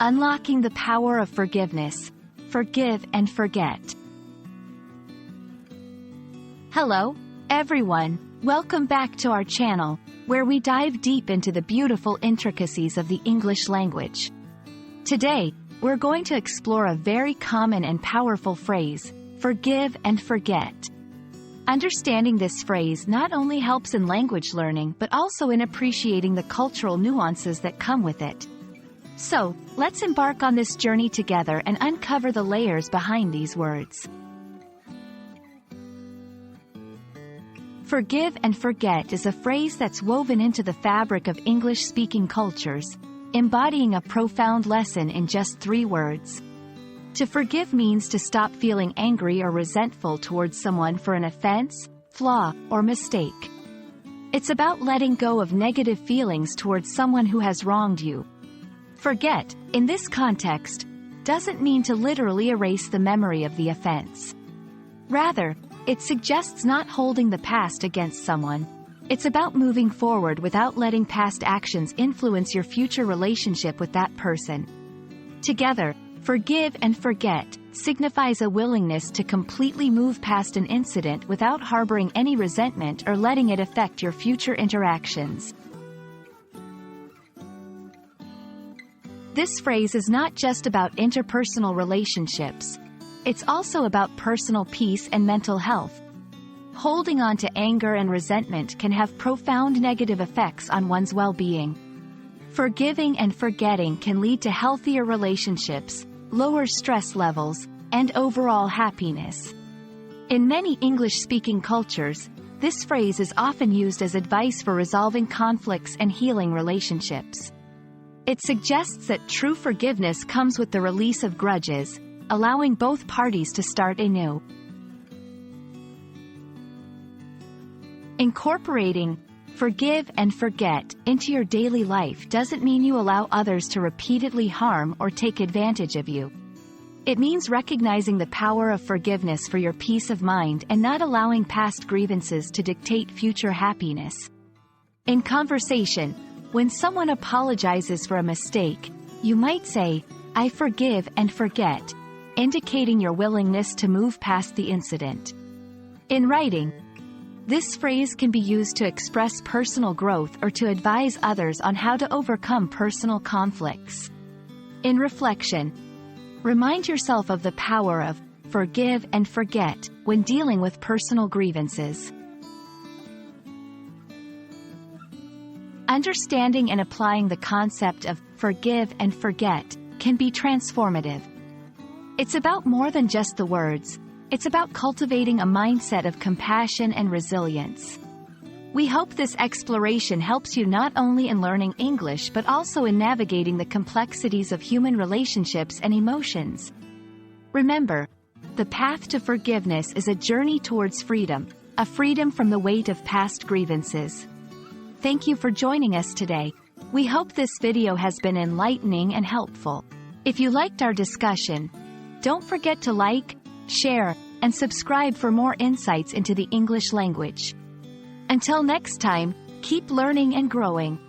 Unlocking the power of forgiveness. Forgive and forget. Hello, everyone. Welcome back to our channel, where we dive deep into the beautiful intricacies of the English language. Today, we're going to explore a very common and powerful phrase, forgive and forget. Understanding this phrase not only helps in language learning but also in appreciating the cultural nuances that come with it. So, let's embark on this journey together and uncover the layers behind these words. Forgive and forget is a phrase that's woven into the fabric of English-speaking cultures, embodying a profound lesson in just 3 words. To forgive means to stop feeling angry or resentful towards someone for an offense, flaw, or mistake. It's about letting go of negative feelings towards someone who has wronged you. Forget, in this context, doesn't mean to literally erase the memory of the offense. Rather, it suggests not holding the past against someone. It's about moving forward without letting past actions influence your future relationship with that person. Together, forgive and forget signifies a willingness to completely move past an incident without harboring any resentment or letting it affect your future interactions. This phrase is not just about interpersonal relationships. It's also about personal peace and mental health. Holding on to anger and resentment can have profound negative effects on one's well-being. Forgiving and forgetting can lead to healthier relationships, lower stress levels, and overall happiness. In many English-speaking cultures, this phrase is often used as advice for resolving conflicts and healing relationships. It suggests that true forgiveness comes with the release of grudges, allowing both parties to start anew. Incorporating forgive and forget into your daily life doesn't mean you allow others to repeatedly harm or take advantage of you. It means recognizing the power of forgiveness for your peace of mind and not allowing past grievances to dictate future happiness. In conversation, when someone apologizes for a mistake, you might say, "I forgive and forget," indicating your willingness to move past the incident. In writing, this phrase can be used to express personal growth or to advise others on how to overcome personal conflicts. In reflection, remind yourself of the power of forgive and forget when dealing with personal grievances. Understanding and applying the concept of forgive and forget can be transformative. It's about more than just the words. It's about cultivating a mindset of compassion and resilience. We hope this exploration helps you not only in learning English but also in navigating the complexities of human relationships and emotions. Remember, the path to forgiveness is a journey towards freedom, a freedom from the weight of past grievances. Thank you for joining us today. We hope this video has been enlightening and helpful. If you liked our discussion, don't forget to like, share, and subscribe for more insights into the English language. Until next time, keep learning and growing.